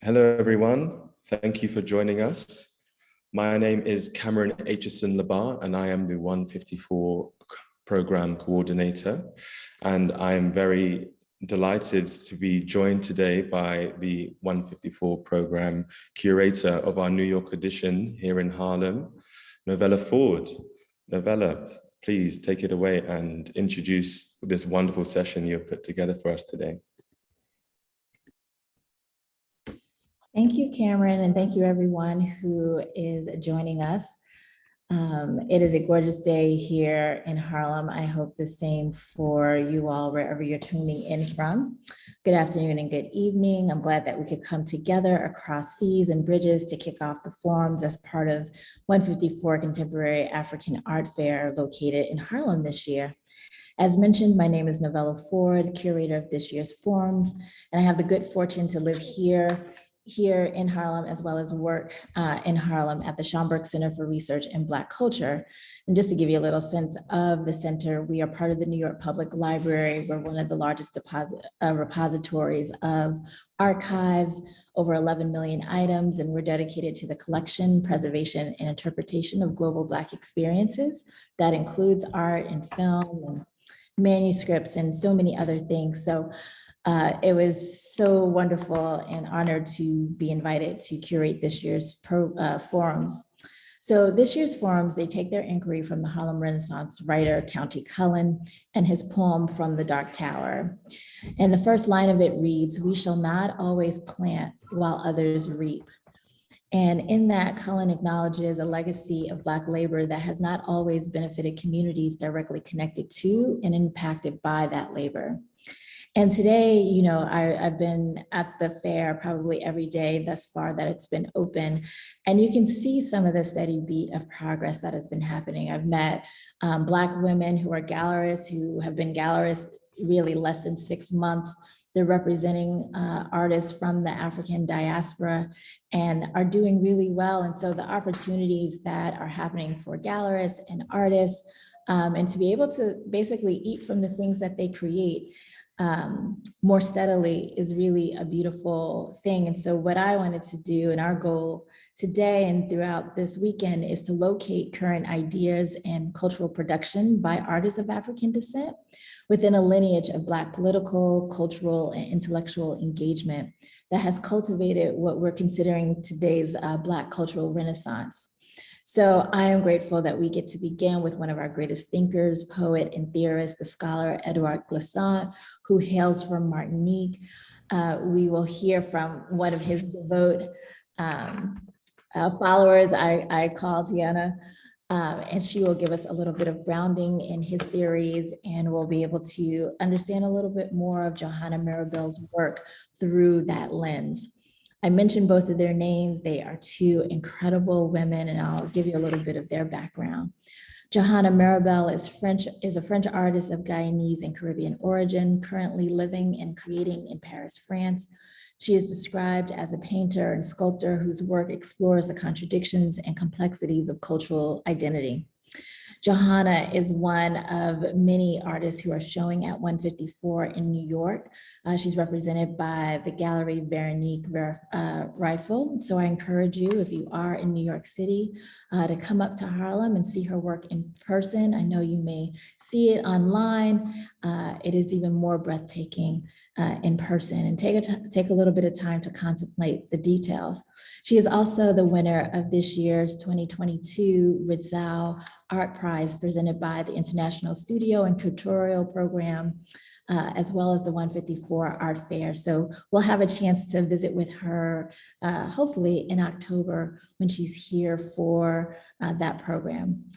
Hello, everyone. Thank you for joining us. My name is Cameron Aitchison Labar, and I am the 154 Program Coordinator. And I am very delighted to be joined today by the 154 Program Curator of our New York edition here in Harlem, Novella Ford. Novella, please take it away and introduce this wonderful session you've put together for us today. Thank you, Cameron, and thank you everyone who is joining us. It is a gorgeous day here in Harlem. I hope the same for you all, wherever you're tuning in from. Good afternoon and good evening. I'm glad that we could come together across seas and bridges to kick off the forums as part of 154 Contemporary African Art Fair located in Harlem this year. As mentioned, my name is Novella Ford, curator of this year's forums, and I have the good fortune to live here in Harlem, as well as work in Harlem at the Schomburg Center for Research in Black Culture. And just to give you a little sense of the center, we are part of the New York Public Library. We're one of the largest repositories of archives, over 11 million items, and we're dedicated to the collection, preservation, and interpretation of global Black experiences. That includes art and film and manuscripts and so many other things. So it was so wonderful and honored to be invited to curate this year's forums. So this year's forums, they take their inquiry from the Harlem Renaissance writer, Countee Cullen, and his poem From the Dark Tower. And the first line of it reads, "We shall not always plant while others reap." And in that, Cullen acknowledges a legacy of Black labor that has not always benefited communities directly connected to and impacted by that labor. And today, you know, I've been at the fair probably every day thus far that it's been open, and you can see some of the steady beat of progress that has been happening. I've met Black women who are gallerists, who have been gallerists really less than 6 months. They're representing artists from the African diaspora and are doing really well. And so the opportunities that are happening for gallerists and artists, and to be able to basically eat from the things that they create more steadily is really a beautiful thing. And so what I wanted to do, and our goal today and throughout this weekend, is to locate current ideas and cultural production by artists of African descent within a lineage of Black political, cultural, and intellectual engagement that has cultivated what we're considering today's Black cultural renaissance. So I am grateful that we get to begin with one of our greatest thinkers, poet, and theorist, the scholar Édouard Glissant, who hails from Martinique. We will hear from one of his devout followers, I call Tiana, and she will give us a little bit of grounding in his theories, and we'll be able to understand a little bit more of Johanna Mirabel's work through that lens. I mentioned both of their names. They are two incredible women, and I'll give you a little bit of their background. Johanna Mirabel is a French artist of Guyanese and Caribbean origin, currently living and creating in Paris, France. She is described as a painter and sculptor whose work explores the contradictions and complexities of cultural identity. Johanna is one of many artists who are showing at 154 in New York. She's represented by the Gallery Veronique Rifle. So I encourage you, if you are in New York City, to come up to Harlem and see her work in person. I know you may see it online. It is even more breathtaking in person, and take a little bit of time to contemplate the details. She is also the winner of this year's 2022 Ritzau Art Prize, presented by the International Studio and Curatorial program, as well as the 154 Art Fair. So we'll have a chance to visit with her, hopefully in October when she's here for that program.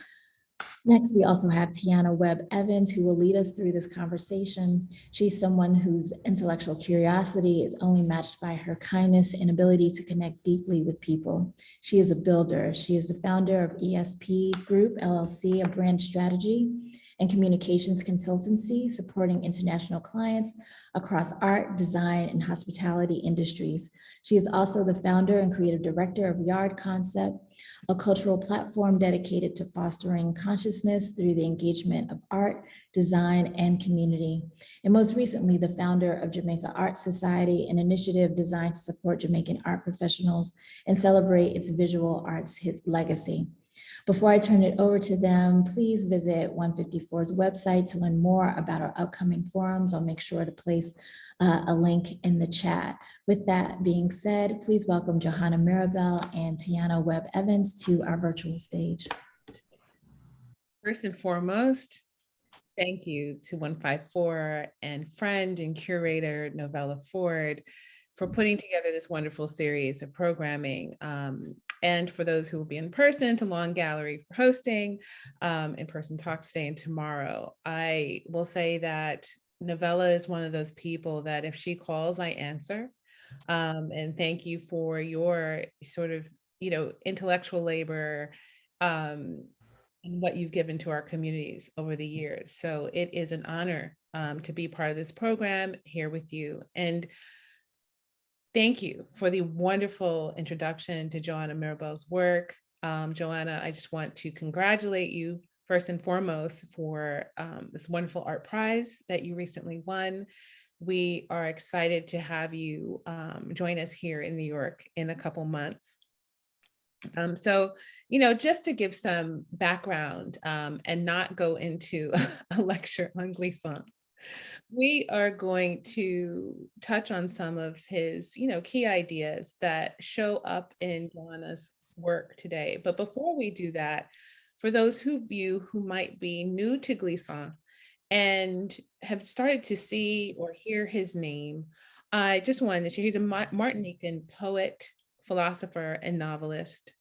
Next, we also have Tiana Webb Evans, who will lead us through this conversation. She's someone whose intellectual curiosity is only matched by her kindness and ability to connect deeply with people. She is a builder. She is the founder of ESP Group, LLC, a brand strategy and communications consultancy, supporting international clients across art, design, and hospitality industries. She is also the founder and creative director of Yard Concept, a cultural platform dedicated to fostering consciousness through the engagement of art, design, and community. And most recently, the founder of Jamaica Art Society, an initiative designed to support Jamaican art professionals and celebrate its visual arts legacy. Before I turn it over to them, please visit 154's website to learn more about our upcoming forums. I'll make sure to place a link in the chat. With that being said, please welcome Johanna Mirabel and Tiana Webb Evans to our virtual stage. First and foremost, thank you to 154 and friend and curator Novella Ford for putting together this wonderful series of programming. And for those who will be in person, to Lawn Gallery for hosting in-person talks today and tomorrow. I will say that Novella is one of those people that if she calls, I answer. And thank you for your sort of, intellectual labor and what you've given to our communities over the years. So it is an honor to be part of this program here with you. And thank you for the wonderful introduction to Johanna Mirabel's work. Johanna, I just want to congratulate you first and foremost for this wonderful art prize that you recently won. We are excited to have you join us here in New York in a couple months. So, just to give some background and not go into a lecture on Glissant, we are going to touch on some of his, key ideas that show up in Johanna's work today. But before we do that, for those of you who might be new to Glissant and have started to see or hear his name, I just wanted to share, he's a Martinican poet, philosopher, and novelist.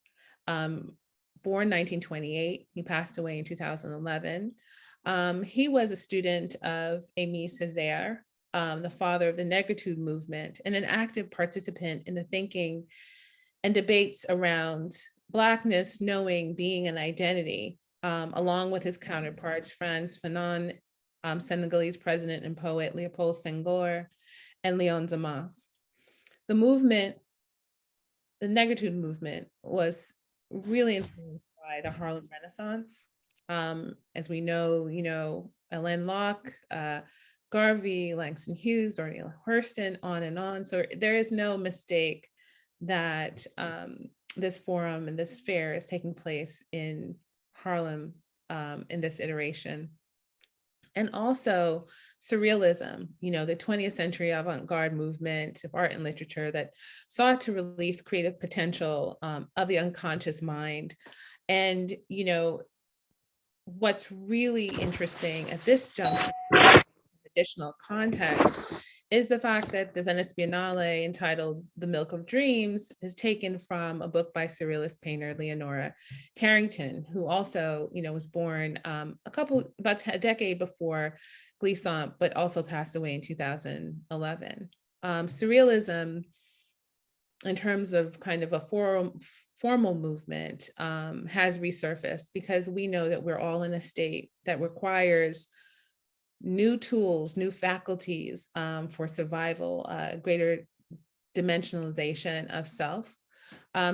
Born 1928, he passed away in 2011. He was a student of Aimé Césaire, the father of the Negritude movement, and an active participant in the thinking and debates around Blackness, knowing, being, and identity, along with his counterparts, Frantz Fanon, Senegalese president and poet Léopold Senghor, and Léon Damas. The movement, the Negritude movement, was really influenced by the Harlem Renaissance. As we know, Alain Locke, Garvey, Langston Hughes, or Neil Hurston, on and on. So there is no mistake that this forum and this fair is taking place in Harlem in this iteration. And also surrealism, the 20th century avant-garde movement of art and literature that sought to release creative potential of the unconscious mind. And, what's really interesting at this juncture, additional context, is the fact that the Venice Biennale, entitled The Milk of Dreams, is taken from a book by surrealist painter Leonora Carrington, who also, was born about a decade before Glissant, but also passed away in 2011. Surrealism, in terms of kind of a formal movement, has resurfaced because we know that we're all in a state that requires new tools, new faculties for survival, greater dimensionalization of self.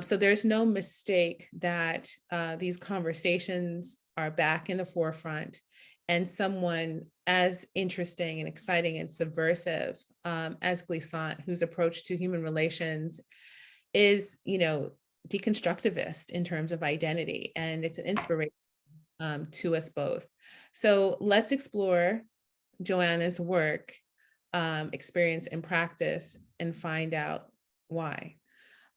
So there's no mistake that these conversations are back in the forefront, and someone as interesting and exciting and subversive as Glissant, whose approach to human relations is, deconstructivist in terms of identity, and it's an inspiration to us both. So let's explore Johanna's work, experience, and practice, and find out why.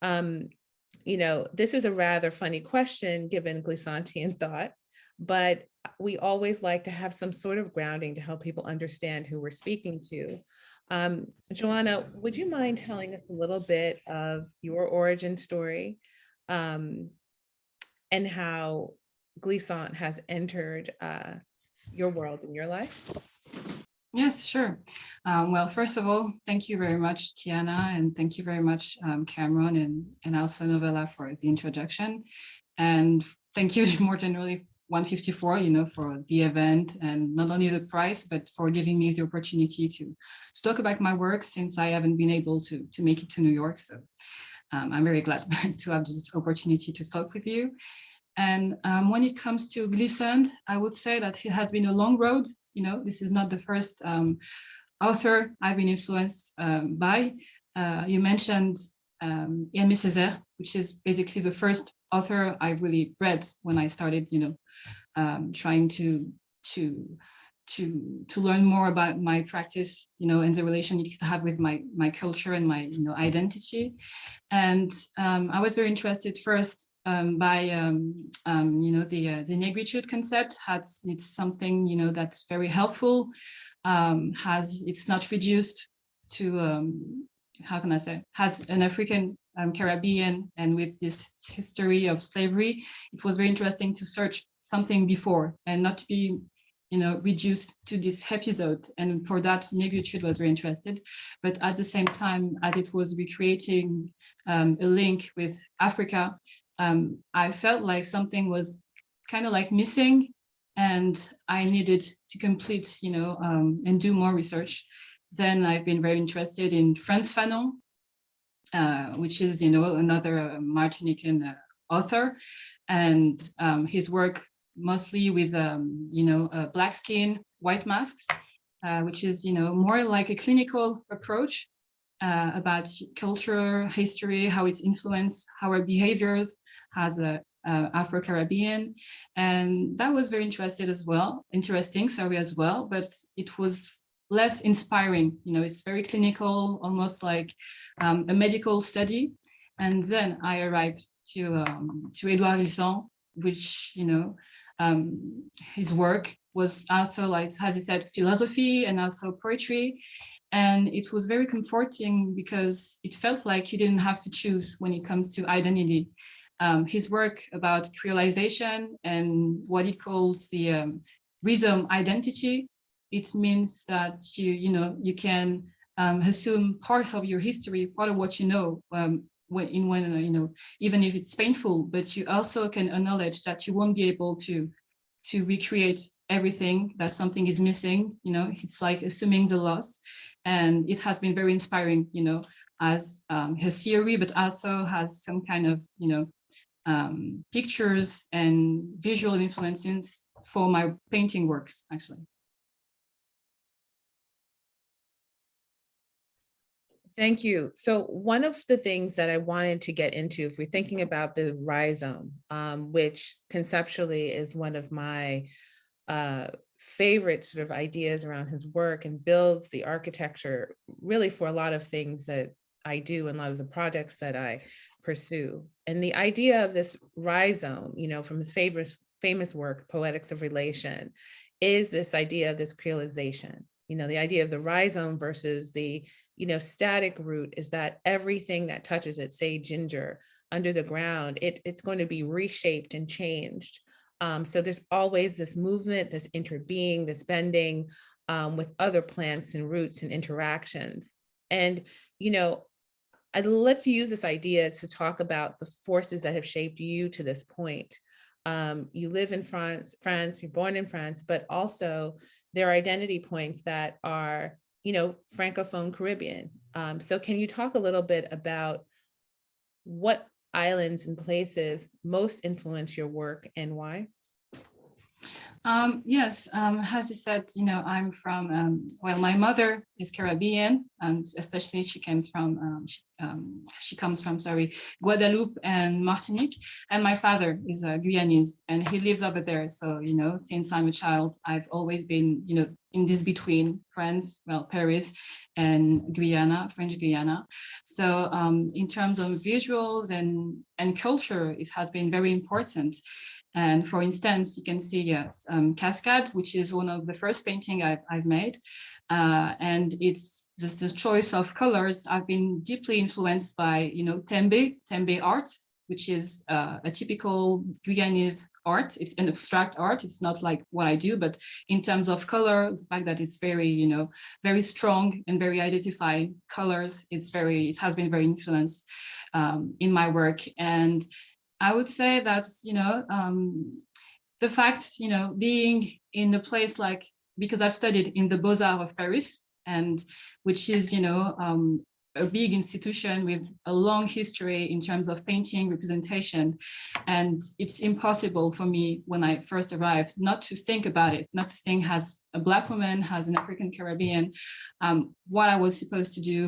This is a rather funny question given Glissantian thought, but we always like to have some sort of grounding to help people understand who we're speaking to. Johanna, would you mind telling us a little bit of your origin story and how Glissant has entered your world and your life? Yes, sure. Well, first of all, thank you very much, Tiana, and thank you very much, Cameron and also Novella for the introduction. And thank you more generally 154, you know, for the event, and not only the prize, but for giving me the opportunity to talk about my work, since I haven't been able to make it to New York. So I'm very glad to have this opportunity to talk with you. And when it comes to Glissant, I would say that it has been a long road. You know, this is not the first author I've been influenced by. You mentioned Aimé Césaire, which is basically the first author I really read when I started, you know, trying to learn more about my practice, you know, and the relation it could have with my culture and my, you know, identity. And I was very interested first by you know, the negritude concept. It's something, you know, that's very helpful. It's not reduced to how can I say, has an African Caribbean, and with this history of slavery, it was very interesting to search something before and not to be, you know, reduced to this episode. And for that, negritude was very interested. But at the same time, as it was recreating a link with Africa, I felt like something was kind of like missing, and I needed to complete, you know, and do more research. Then I've been very interested in Frantz Fanon, which is, you know, another Martinican author, and his work mostly with, you know, black skin, white masks, which is, you know, more like a clinical approach about culture, history, how it's influenced our behaviors as a Afro-Caribbean. And that was very interesting as well, but it was less inspiring. You know, it's very clinical, almost like a medical study. And then I arrived to Édouard Glissant, which, you know, his work was also, like, as he said, philosophy and also poetry. And it was very comforting because it felt like you didn't have to choose when it comes to identity. His work about creolization and what he calls the rhizome identity, it means that you can assume part of your history, part of what you know, even if it's painful, but you also can acknowledge that you won't be able to recreate everything, that something is missing. You know, it's like assuming the loss. And it has been very inspiring, you know, as his theory, but also has some kind of, you know, pictures and visual influences for my painting works, actually. Thank you. So one of the things that I wanted to get into, if we're thinking about the rhizome, which conceptually is one of my favorite sort of ideas around his work, and builds the architecture really for a lot of things that I do and a lot of the projects that I pursue. And the idea of this rhizome, you know, from his famous work, Poetics of Relation, is this idea of this creolization. You know, the idea of the rhizome versus the, you know, static root is that everything that touches it, say ginger, under the ground, it's going to be reshaped and changed. So there's always this movement, this interbeing, this bending with other plants and roots and interactions. And, you know, let's use this idea to talk about the forces that have shaped you to this point. You live in France, you're born in France, but also there are identity points that are, you know, Francophone Caribbean. So can you talk a little bit about what islands and places most influence your work and why? Yes, as you said, you know, I'm from, well, my mother is Caribbean, and especially she comes from, Guadeloupe and Martinique, and my father is Guyanese, and he lives over there. So, you know, since I'm a child, I've always been, you know, in this between France, well, Paris and Guyana, French Guyana. So in terms of visuals and culture, it has been very important. And for instance, you can see Cascade, which is one of the first painting I've made. And it's just the choice of colors. I've been deeply influenced by, you know, Tembe art, which is a typical Guyanese art. It's an abstract art. It's not like what I do, but in terms of color, the fact that it's very, you know, very strong and very identified colors, it has been very influenced in my work. And I would say that's, you know, the fact, being in a place like, because I've studied in the Beaux-Arts of Paris, and which is, a big institution with a long history in terms of painting representation. And it's impossible for me when I first arrived not to think about it, not to think as a Black woman, as an African Caribbean, what I was supposed to do,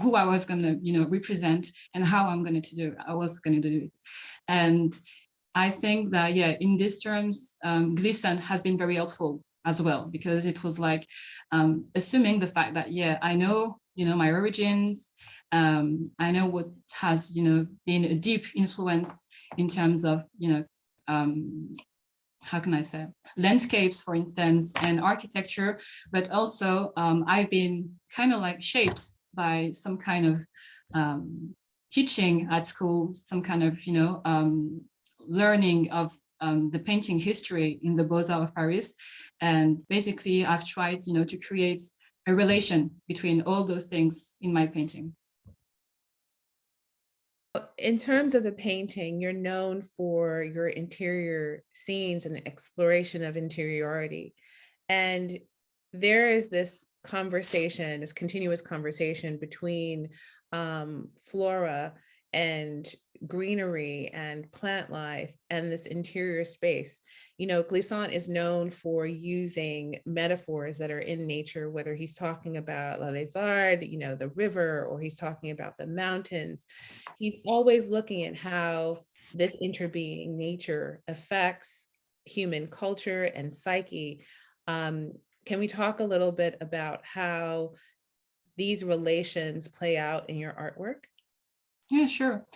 who I was going to, represent, and how I was going to do it. And I think that, yeah, in these terms, Glissant has been very helpful as well, because it was like assuming the fact that, yeah, I know, my origins, I know what has, been a deep influence in terms of, how can I say, landscapes, for instance, and architecture, but also I've been kind of like shaped by some kind of teaching at school, some kind of, learning of the painting history in the Beaux-Arts of Paris. And basically I've tried, to create a relation between all those things in my painting. In terms of the painting, you're known for your interior scenes and the exploration of interiority. And there is this conversation, this continuous conversation between flora and greenery and plant life and this interior space. Glissant is known for using metaphors that are in nature, whether he's talking about La Lézarde, the river, or he's talking about the mountains. He's always looking at how this interbeing nature affects human culture and psyche. Can we talk a little bit about how these relations play out in your artwork? Yeah, sure.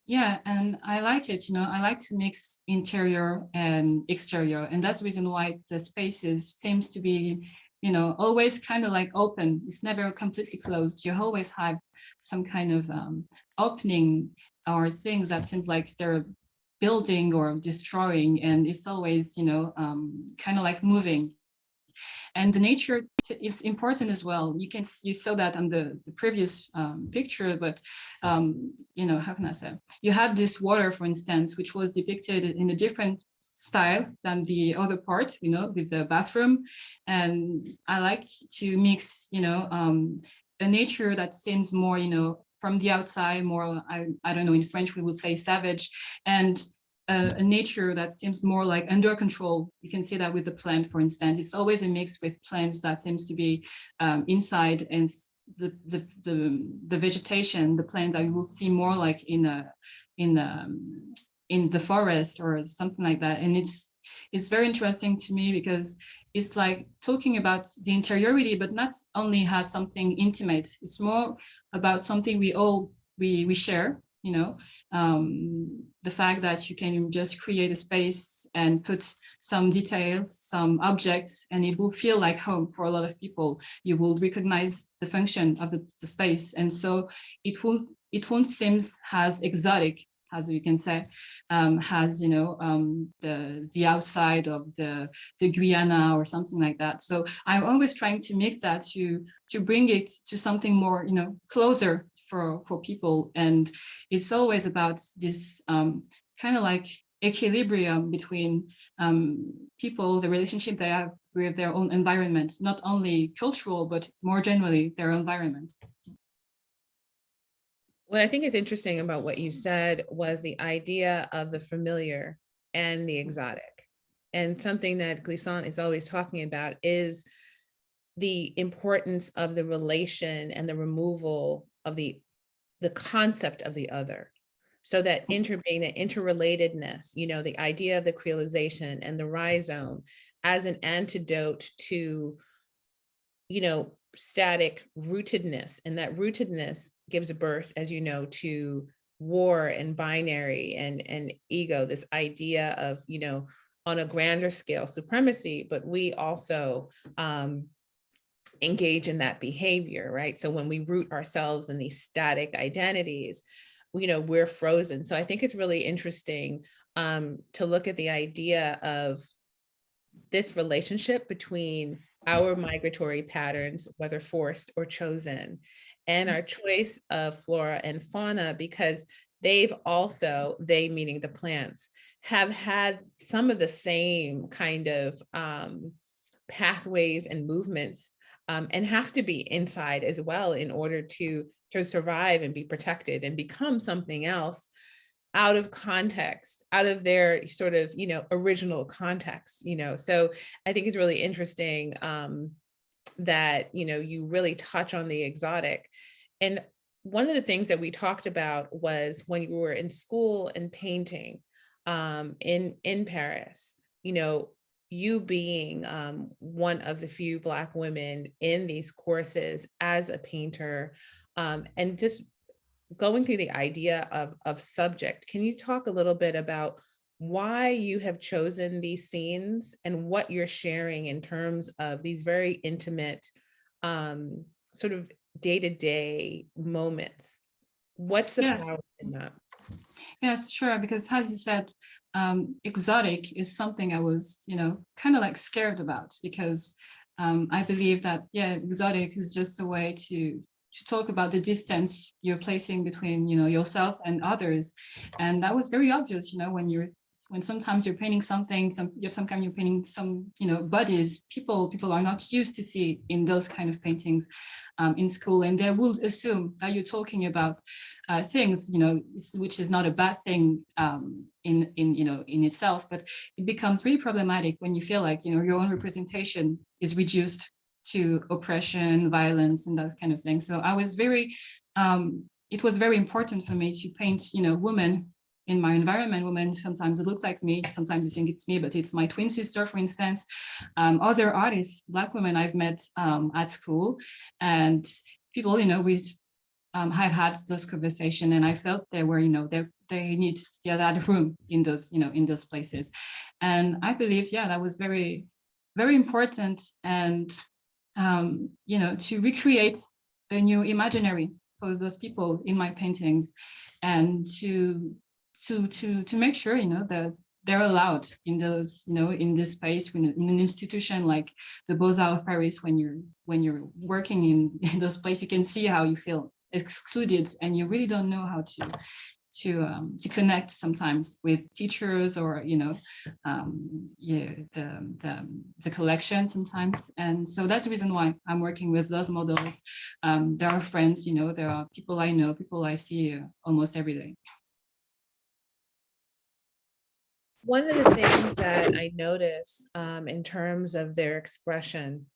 Yeah, and I like it, I like to mix interior and exterior. And that's the reason why the spaces seems to be, always kind of like open. It's never completely closed. You always have some kind of opening or things that seems like they're building or destroying. And it's always, kind of like moving. And the nature is important as well. You saw that on the previous picture, but how can I say? You had this water, for instance, which was depicted in a different style than the other part, with the bathroom. And I like to mix, a nature that seems more, from the outside, more, I don't know, in French we would say savage, and a nature that seems more like under control. You can see that with the plant, for instance. It's always a mix with plants that seems to be inside, and the vegetation, the plant that you will see more like in the forest or something like that. And it's very interesting to me because it's like talking about the interiority, but not only has something intimate. It's more about something we share. The fact that you can just create a space and put some details, some objects, and it will feel like home for a lot of people. You will recognize the function of the space. And so it won't seem as exotic, as we can say, has, the outside of the Guyana or something like that. So I'm always trying to mix that to bring it to something more, closer for people. And it's always about this kind of like equilibrium between people, the relationship they have with their own environment, not only cultural, but more generally their environment. What I think is interesting about what you said was the idea of the familiar and the exotic. And something that Glissant is always talking about is the importance of the relation and the removal of the concept of the other. So that interrelatedness, the idea of the creolization and the rhizome as an antidote to, static rootedness. And that rootedness gives birth, as you know, to war and binary and ego, this idea of, on a grander scale, supremacy, but we also engage in that behavior, right? So when we root ourselves in these static identities, we're frozen. So I think it's really interesting to look at the idea of this relationship between our migratory patterns, whether forced or chosen, and our choice of flora and fauna, because they've also, they meaning the plants, have had some of the same kind of pathways and movements, and have to be inside as well in order to survive and be protected and become something else out of context, out of their sort of, original context, So I think it's really interesting that, you really touch on the exotic. And one of the things that we talked about was when you were in school and painting in Paris, you being one of the few Black women in these courses as a painter, and just going through the idea of subject. Can you talk a little bit about why you have chosen these scenes and what you're sharing in terms of these very intimate, sort of day-to-day moments? What's the power in that? Yes, sure. Because as you said, exotic is something I was, kind of like scared about, because I believe that, exotic is just a way to talk about the distance you're placing between, yourself and others. And that was very obvious, when sometimes you're painting something, sometimes you're painting some, bodies, people are not used to see in those kind of paintings in school, and they will assume that you're talking about things, which is not a bad thing in itself, but it becomes really problematic when you feel like, your own representation is reduced to oppression, violence, and that kind of thing. So I was it was very important for me to paint, women in my environment, women sometimes it looks like me, sometimes you think it's me, but it's my twin sister, for instance, other artists, Black women I've met at school, and people, with have had those conversations, and I felt they were, they need that room in those, in those places. And I believe, that was very, very important, and to recreate a new imaginary for those people in my paintings, and to make sure, that they're allowed in those, in this space, in an institution like the Beaux-Arts of Paris. When you're working in those places, you can see how you feel excluded, and you really don't know how to connect sometimes with teachers or the collection sometimes. And so that's the reason why I'm working with those models. There are friends, there are people I know, people I see almost every day. One of the things that I notice in terms of their expression,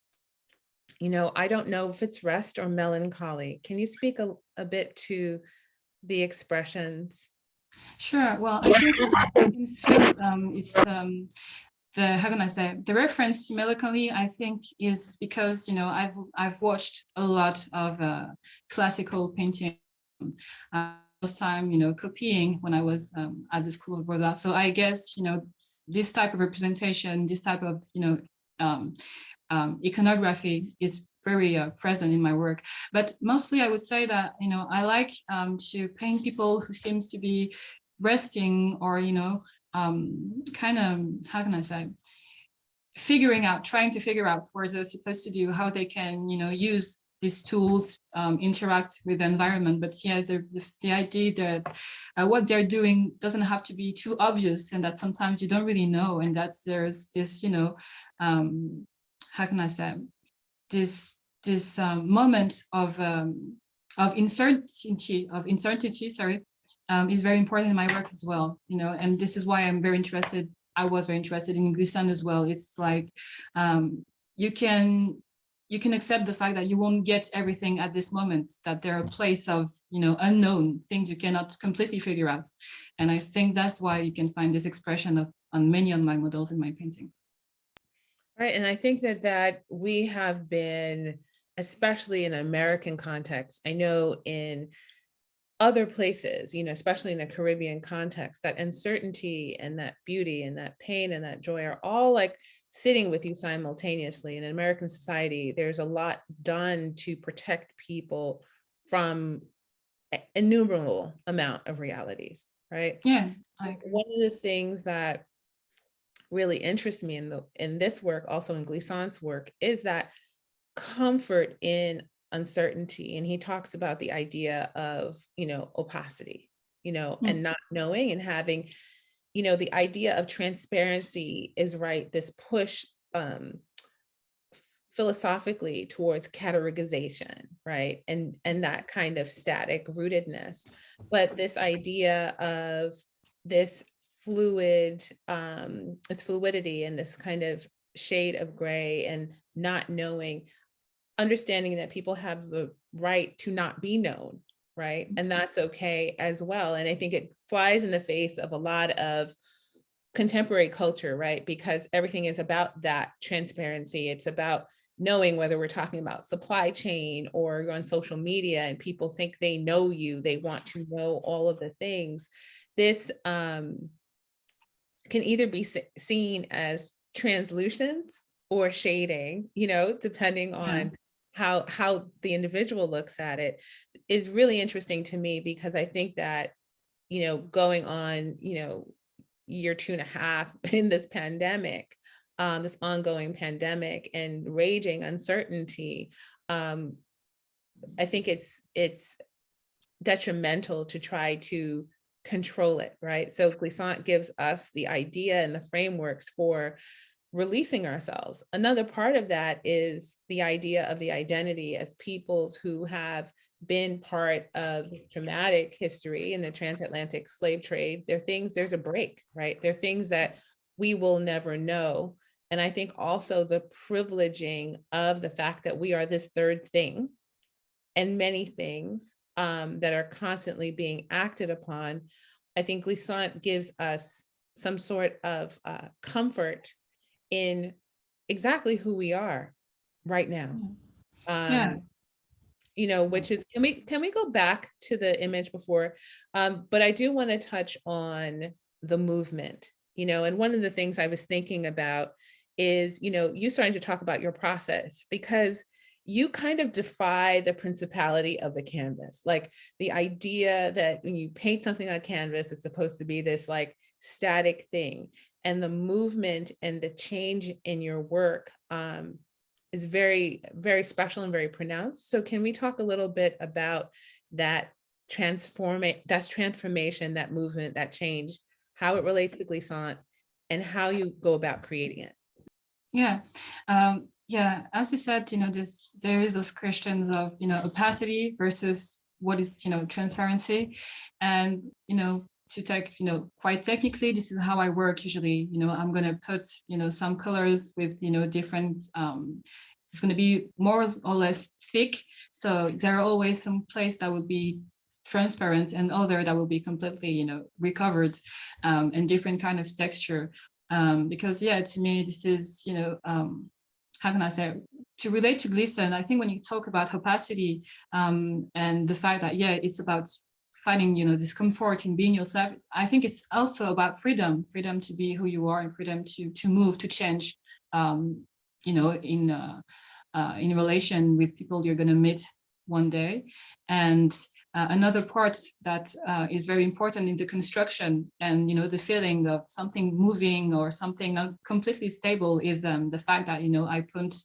I don't know if it's rest or melancholy. Can you speak a bit to the expressions? Sure. Well, I think it's how can I say, the reference to melancholy, I think, is because I've watched a lot of classical painting. Time copying when I was at the School of Beaux-Arts. So I guess this type of representation, this type of iconography is very present in my work. But mostly I would say that I like to paint people who seems to be resting, or kind of, how can I say, trying to figure out what they're supposed to do, how they can use these tools, interact with the environment. But the idea that what they're doing doesn't have to be too obvious, and that sometimes you don't really know, and that there's this how can I say, this moment of uncertainty, is very important in my work as well. And this is why I was very interested in Glissant as well. It's like you can accept the fact that you won't get everything at this moment, that there are places of, unknown things you cannot completely figure out. And I think that's why you can find this expression on many of my models in my paintings. Right. And I think that we have been, especially in American context, I know in other places, especially in a Caribbean context, that uncertainty and that beauty and that pain and that joy are all like sitting with you simultaneously. In American society, there's a lot done to protect people from an innumerable amount of realities, right? Yeah. One of the things that really interests me in this work, also in Glissant's work, is that comfort in uncertainty. And he talks about the idea of, opacity, you know, and not knowing and having, you know, the idea of transparency is right, this push philosophically towards categorization, right? And that kind of static rootedness. But this idea of this fluid, its fluidity and this kind of shade of gray and not knowing, understanding that people have the right to not be known, right? And that's okay as well. And I think it flies in the face of a lot of contemporary culture, right? Because everything is about that transparency. It's about knowing whether we're talking about supply chain or you're on social media and people think they know you, they want to know all of the things. This can either be seen as translucence or shading, you know, depending on how the individual looks at it, is really interesting to me, because I think that, you know, going on, you know, year 2.5 in this pandemic, this ongoing pandemic and raging uncertainty, I think it's detrimental to try to control it, right? So Glissant gives us the idea and the frameworks for releasing ourselves. Another part of that is the idea of the identity as peoples who have been part of traumatic history in the transatlantic slave trade. There are things, there's a break, right? There are things that we will never know. And I think also the privileging of the fact that we are this third thing and many things that are constantly being acted upon. I think Glissant gives us some sort of comfort in exactly who we are right now. You know, which is, can we go back to the image before? But I do want to touch on the movement, you know, and one of the things I was thinking about is, you know, you starting to talk about your process, because you kind of defy the principality of the canvas. Like the idea that when you paint something on canvas, it's supposed to be this like static thing, and the movement and the change in your work is very, very special and very pronounced. So can we talk a little bit about that transformation, that movement, that change, how it relates to Glissant and how you go about creating it? Yeah, as you said, you know, there is those questions of, you know, opacity versus what is, you know, transparency. And, you know, to take, you know, quite technically, this is how I work usually. You know, I'm going to put, you know, some colors with, you know, different, it's going to be more or less thick. So there are always some place that will be transparent and other that will be completely, you know, recovered, and different kind of texture. Because yeah, to me, this is, you know, how can I say, to relate to Glissant, I think when you talk about opacity, and the fact that, yeah, it's about finding, you know, discomfort in being yourself, I think it's also about freedom to be who you are and freedom to move, to change, you know, in relation with people you're going to meet one day. And another part that is very important in the construction and, you know, the feeling of something moving or something not completely stable is the fact that, you know, I put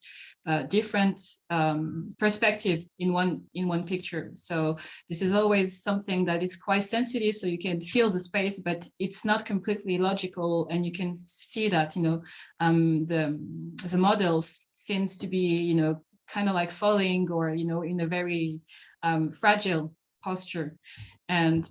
different perspective in one picture. So this is always something that is quite sensitive, so you can feel the space, but it's not completely logical. And you can see that, you know, the models seems to be, you know, kind of like falling or, you know, in a very fragile posture. And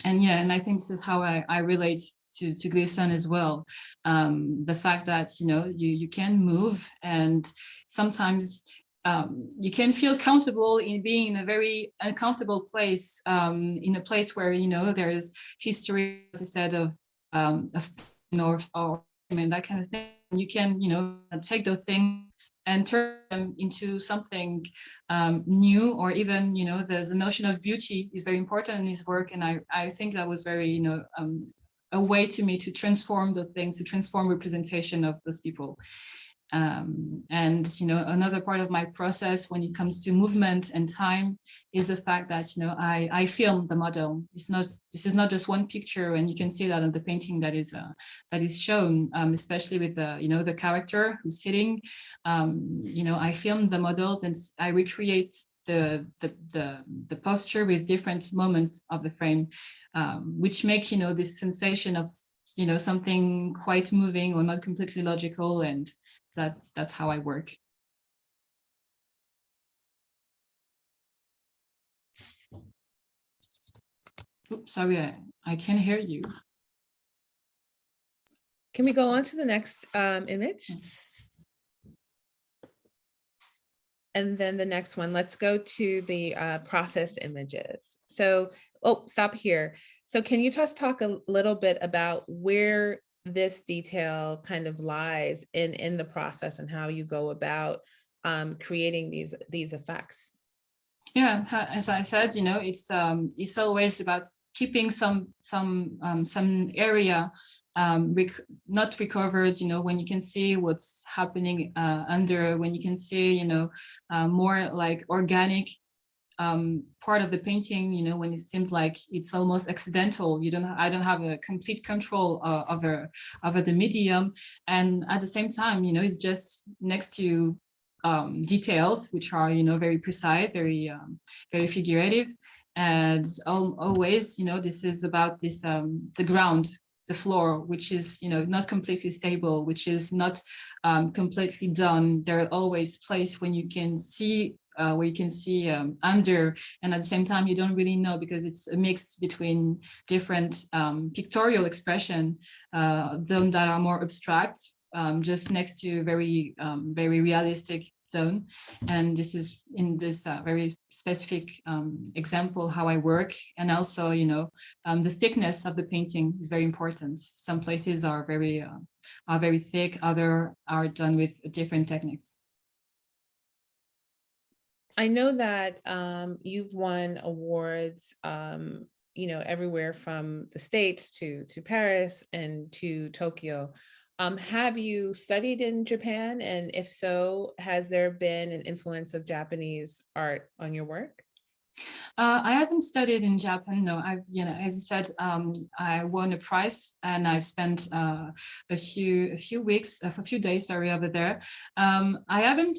yeah, and I think this is how I relate to Glissant as well. The fact that, you know, you can move, and sometimes you can feel comfortable in being in a very uncomfortable place, in a place where, you know, there is history, as I said, of or and that kind of thing. You can, you know, take those things and turn them into something new, or even, you know, the notion of beauty is very important in his work. And I think that was very, you know, a way to me to transform the things, to transform representation of those people. And, you know, another part of my process when it comes to movement and time is the fact that, you know, I film the model. This is not just one picture, and you can see that in the painting that is shown, especially with the, you know, the character who's sitting. You know, I film the models and I recreate the posture with different moments of the frame, which make, this sensation of, something quite moving or not completely logical. And that's how I work. Oops, sorry, I can't hear you. Can we go on to the next image? And then the next one, let's go to the process images. So, oh, stop here. So can you just talk a little bit about where this detail kind of lies in the process and how you go about creating these effects? Yeah, as I said, it's always about keeping some area not recovered, when you can see what's happening under, when you can see, more like organic part of the painting, when it seems like it's almost accidental. I don't have a complete control over the medium, and at the same time, it's just next to details which are, very precise, very figurative, and always, this is about this the ground, the floor, which is, not completely stable, which is not completely done. There are always places when you can see where you can see under, and at the same time you don't really know, because it's a mix between different pictorial expression, zone that are more abstract, just next to very realistic zone. And this is in this very specific example how I work. And also, the thickness of the painting is very important. Some places are very thick, other are done with different techniques. I know that you've won awards, everywhere from the States to Paris and to Tokyo. Have you studied in Japan? And if so, has there been an influence of Japanese art on your work? I haven't studied in Japan. No, as I said, I won a prize, and I've spent a few weeks, a few days, sorry, over there. I haven't,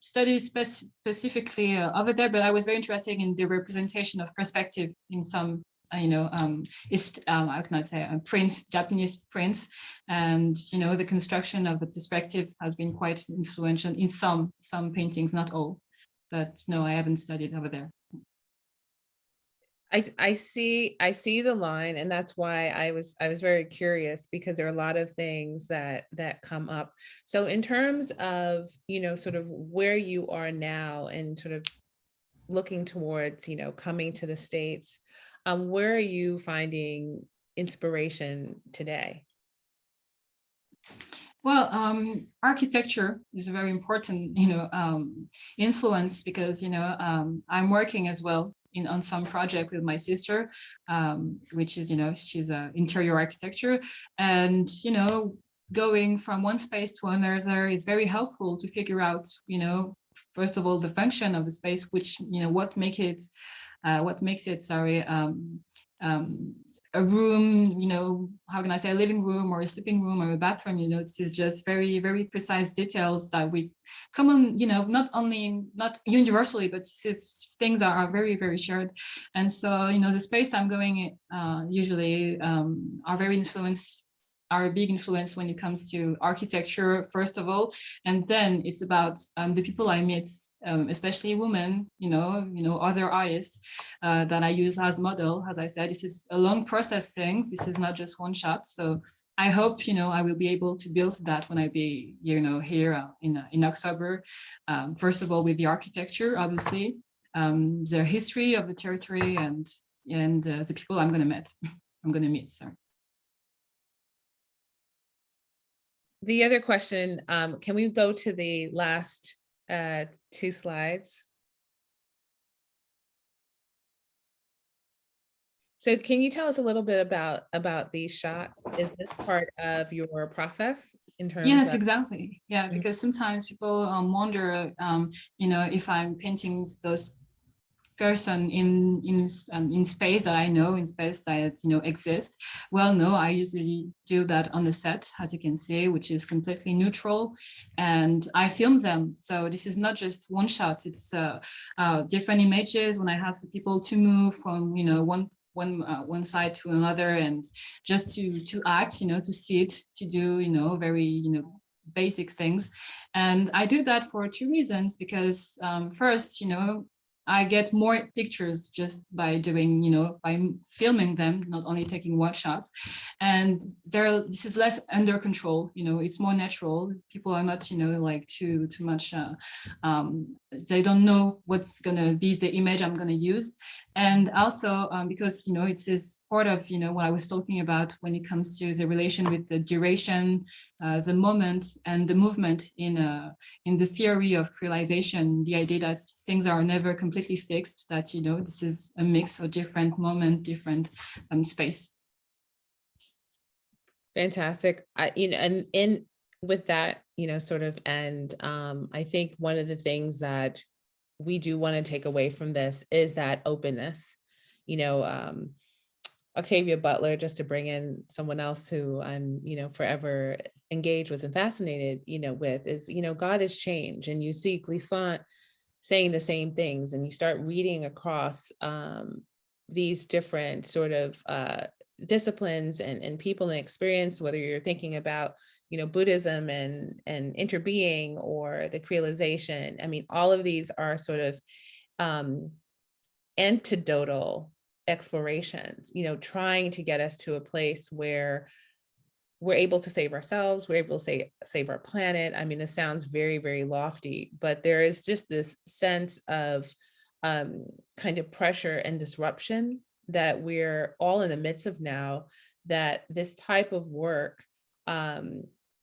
studied specifically over there, but I was very interested in the representation of perspective in some, how can I say, prints, Japanese prints, and the construction of the perspective has been quite influential in some paintings, not all. But no, I haven't studied over there. I see the line, and that's why I was very curious, because there are a lot of things that come up. So in terms of, sort of where you are now and sort of looking towards, coming to the States, where are you finding inspiration today? Well, architecture is a very important, influence, because, I'm working as well on some project with my sister, which is, she's an interior architecture, and, going from one space to another is very helpful to figure out, first of all, the function of the space, which, what makes it, sorry, a room, how can I say, a living room or a sleeping room or a bathroom, this is just very, very precise details that we common, not universally, but this is things that are very, very shared. And so, the space I'm going usually are very influenced, are a big influence when it comes to architecture, first of all, and then it's about the people I meet, especially women, other artists that I use as model. As I said, this is a long process thing. This is not just one shot. So I hope, I will be able to build that when I be, here in October. First of all, with the architecture, obviously, the history of the territory, and the people I'm going to meet. Sorry. The other question, can we go to the last 2 slides? So can you tell us a little bit about these shots? Is this part of your process in terms Yes, of... exactly. Yeah, because sometimes people wonder, if I'm painting those person in space that I know, in space that exists. Well, no, I usually do that on the set, as you can see, which is completely neutral, and I film them. So this is not just one shot; it's different images when I have the people to move from one side to another, and just to act, to sit, to do very basic things. And I do that for two reasons, because first, I get more pictures just by doing, by filming them, not only taking one shot. And this is less under control, it's more natural. People are not, like too much, they don't know what's gonna be the image I'm gonna use. And also because, it is part of, what I was talking about when it comes to the relation with the duration, the moment and the movement in the theory of creolization, the idea that things are never completely fixed, that, this is a mix of different moment, different space. Fantastic. And in with that, sort of end, I think one of the things that we do want to take away from this is that openness. Octavia Butler, just to bring in someone else who I'm, forever engaged with and fascinated, with, is, God is change. And you see Glissant saying the same things, and you start reading across these different sort of disciplines and people and experience, whether you're thinking about, Buddhism and interbeing or the creolization. I mean, all of these are sort of antidotal explorations, trying to get us to a place where we're able to save ourselves, we're able to save our planet. I mean, this sounds very, very lofty, but there is just this sense of kind of pressure and disruption that we're all in the midst of now, that this type of work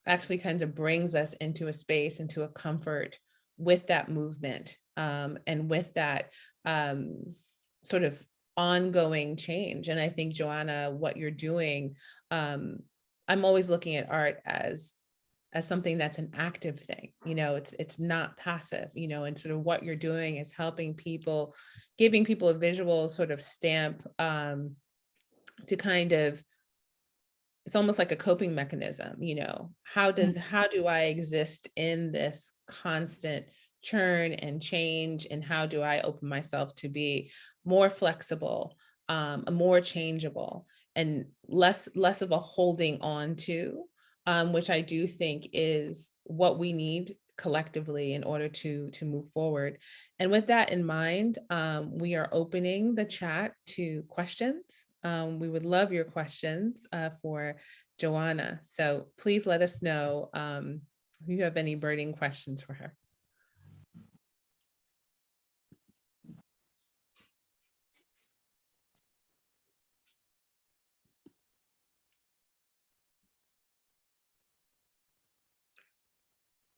actually kind of brings us into a space, into a comfort with that movement and with that sort of ongoing change. And I think, Johanna, what you're doing, I'm always looking at art as something that's an active thing, it's not passive, and sort of what you're doing is helping people, giving people a visual sort of stamp to kind of, it's almost like a coping mechanism, how do I exist in this constant churn and change, and how do I open myself to be more flexible, more changeable, and less of a holding on to, which I do think is what we need collectively in order to move forward. And with that in mind, we are opening the chat to questions. We would love your questions for Johanna. So please let us know if you have any burning questions for her.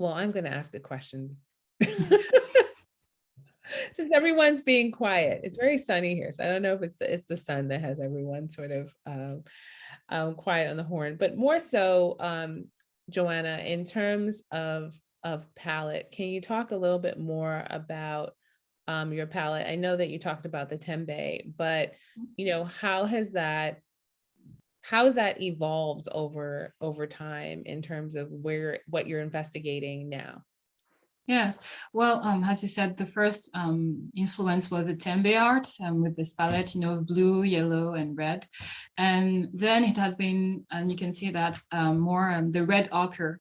Well, I'm going to ask a question. Since everyone's being quiet, it's very sunny here, so I don't know if it's the sun that has everyone sort of quiet on the horn, but more so, Johanna, in terms of palette, can you talk a little bit more about your palette? I know that you talked about the tembe, but how has that evolved over time in terms of what you're investigating now? Yes, well, as you said, the first influence was the tembe art with this palette, of blue, yellow, and red. And then it has been, and you can see that more the red ochre,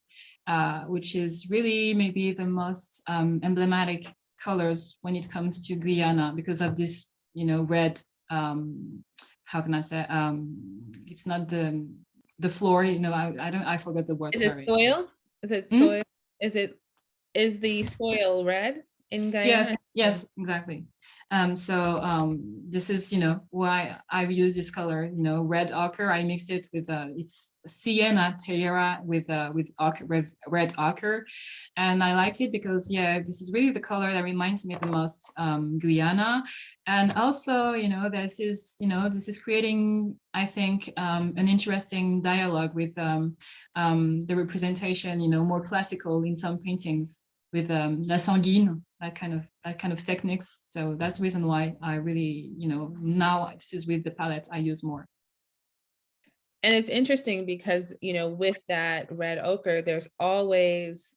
which is really maybe the most emblematic colors when it comes to Guyana, because of this, red, how can I say, it's not the floor, I forgot the word. Is it soil? Is it soil? Is the soil red in Guyana? Yes, exactly. This is, why I've used this color, red ochre. I mixed it with it's sienna terra with red ochre, and I like it because this is really the color that reminds me the most Guyana. And also, this is creating, I think, an interesting dialogue with the representation, more classical in some paintings with La Sanguine, that kind of techniques. So that's the reason why I really, now this is with the palette I use more. And it's interesting because, with that red ochre, there's always,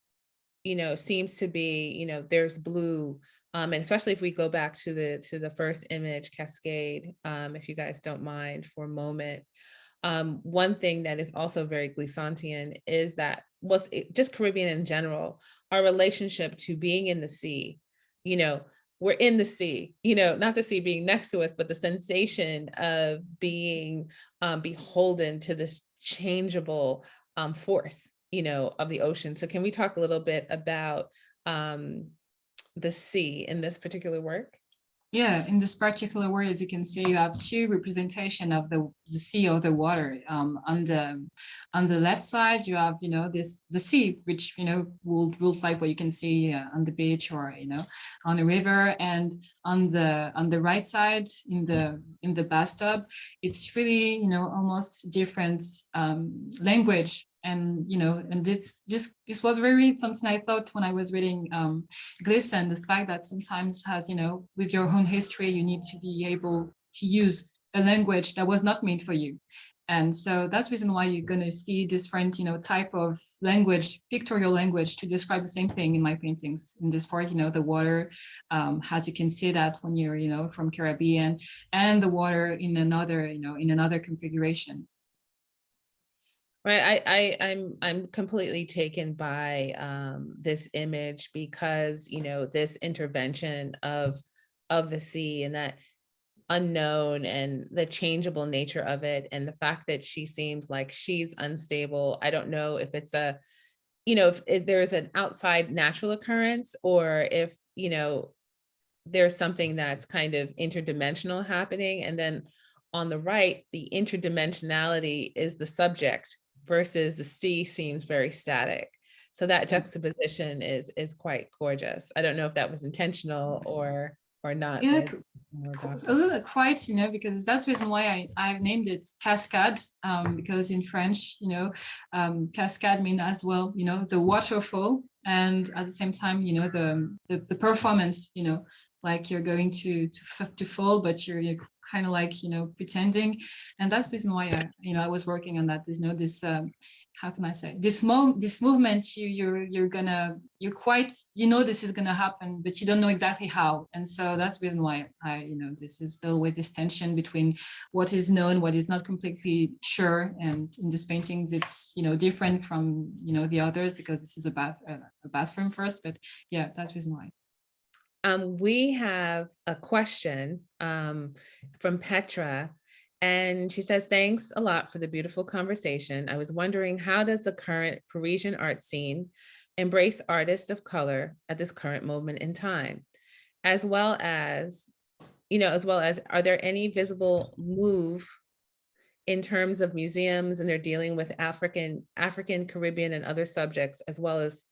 seems to be, there's blue. And especially if we go back to the first image, Cascade, if you guys don't mind for a moment. One thing that is also very Glissantian is that, just Caribbean in general, our relationship to being in the sea. We're in the sea, not the sea being next to us, but the sensation of being beholden to this changeable force, of the ocean. So can we talk a little bit about the sea in this particular work? Yeah, in this particular work, as you can see, you have two representation of the sea or the water. On the left side, you have the sea, which will like what you can see on the beach or on the river, and on the right side in the bathtub, it's really almost different language. And and this was very something I thought when I was reading Glissant, the fact that sometimes has with your own history you need to be able to use a language that was not made for you. And so that's the reason why you're going to see different type of language, pictorial language, to describe the same thing in my paintings. In this part, the water, as you can see that when you're from Caribbean, and the water in another configuration. Right, I'm completely taken by this image because this intervention of the sea and that unknown and the changeable nature of it, and the fact that she seems like she's unstable. I don't know if it's if there's an outside natural occurrence, or if there's something that's kind of interdimensional happening. And then on the right, the interdimensionality is the subject, versus the sea seems very static. So that juxtaposition is quite gorgeous. I don't know if that was intentional or not. Yeah, a little quite, because that's the reason why I've named it Cascade, because in French, Cascade means as well, the waterfall, and at the same time, the performance, like you're going to fall, but you're kind of like pretending. And that's the reason why I was working on that. This how can I say, this movement, you're quite this is gonna happen, but you don't know exactly how. And so that's the reason why this is always this tension between what is known, what is not completely sure. And in these paintings, it's different from the others, because this is a bathroom first. But yeah, that's the reason why. We have a question from Petra, and she says, thanks a lot for the beautiful conversation. I was wondering, how does the current Parisian art scene embrace artists of color at this current moment in time? As well as, are there any visible move in terms of museums, and they're dealing with African, Caribbean, and other subjects, as well as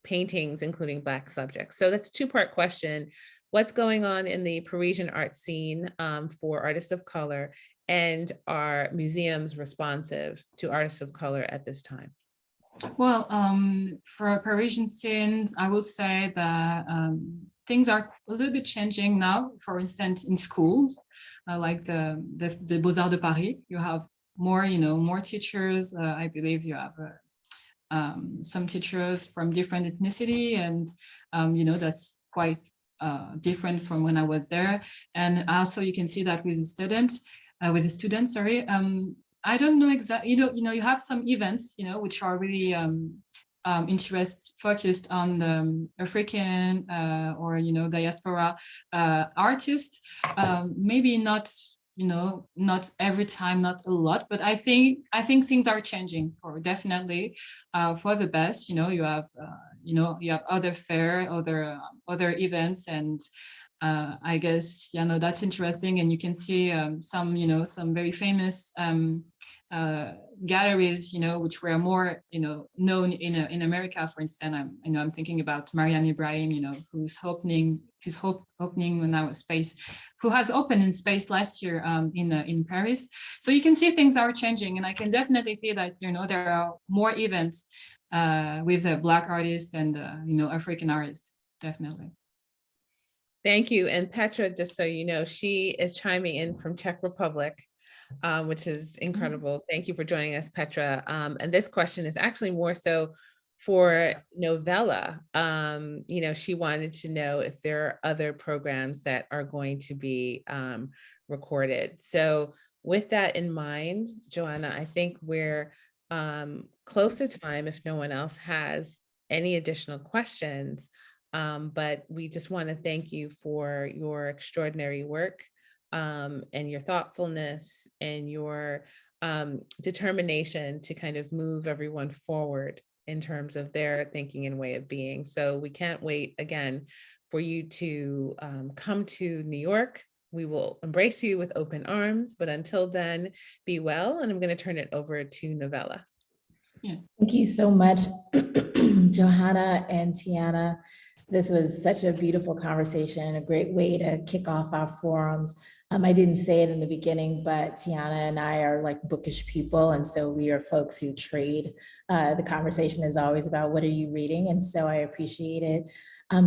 paintings, including Black subjects? So that's a two-part question. What's going on in the Parisian art scene for artists of color, and are museums responsive to artists of color at this time? Well, for Parisian scenes, I will say that things are a little bit changing now. For instance, in schools, like the Beaux-Arts de Paris, you have more, more teachers. I believe you have some teachers from different ethnicity, and that's quite different from when I was there. And also you can see that with the students, I don't know exactly, you have some events, which are really focused on the African or diaspora artists. Maybe not not every time, not a lot, but I think things are changing definitely for the best. You have other fair, other events, and I guess that's interesting. And you can see some very famous galleries which were more known in America. For instance, I'm thinking about Marianne Ibrahim, who's opening now space, who has opened in space last year in Paris. So you can see things are changing, and I can definitely feel that there are more events with Black artists and African artists, definitely. Thank you. And Petra, just so you know, she is chiming in from Czech Republic, which is incredible. Thank you for joining us, Petra. And this question is actually more so for Novella. You know, she wanted to know if there are other programs that are going to be recorded. So with that in mind, Johanna, I think we're close to time if no one else has any additional questions. But we just want to thank you for your extraordinary work and your thoughtfulness and your determination to kind of move everyone forward in terms of their thinking and way of being. So we can't wait again for you to come to New York. We will embrace you with open arms, but until then, be well. And I'm going to turn it over to Novella. Yeah. Thank you so much, Johanna and Tiana. This was such a beautiful conversation, a great way to kick off our forums. I didn't say it in the beginning, but Tiana and I are like bookish people. And so we are folks who trade. The conversation is always about what are you reading? And so I appreciated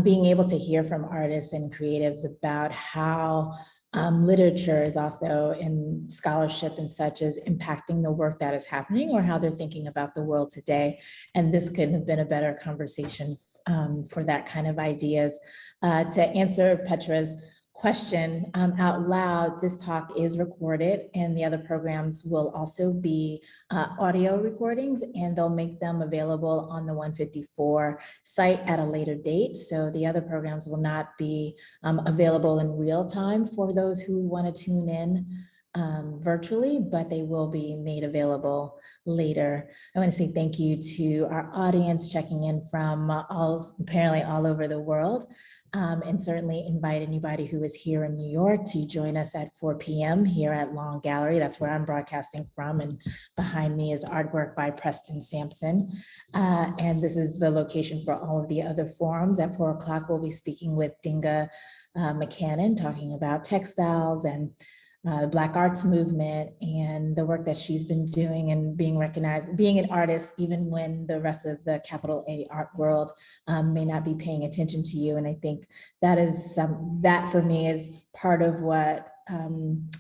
being able to hear from artists and creatives about how literature is also in scholarship and such as impacting the work that is happening or how they're thinking about the world today. And this couldn't have been a better conversation for that kind of ideas. To answer Petra's question out loud, this talk is recorded and the other programs will also be audio recordings, and they'll make them available on the 154 site at a later date. So the other programs will not be available in real time for those who want to tune in virtually, but they will be made available later. I want to say thank you to our audience checking in from apparently all over the world. And certainly invite anybody who is here in New York to join us at 4 p.m. here at Long Gallery. That's where I'm broadcasting from. And behind me is artwork by Preston Sampson. And this is the location for all of the other forums. At 4 o'clock, we'll be speaking with Dinga McCannon, talking about textiles and the Black arts movement and the work that she's been doing and being recognized, being an artist, even when the rest of the capital A art world may not be paying attention to you. And I think that is that for me is part of what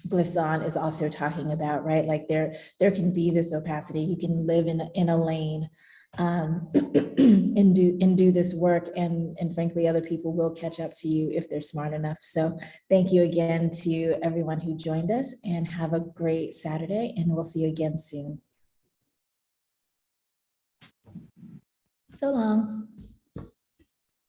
Glissant is also talking about, right? Like there can be this opacity. You can live in a lane and do this work, and frankly other people will catch up to you if they're smart enough. So thank you again to everyone who joined us, and have a great Saturday, and we'll see you again soon. So long.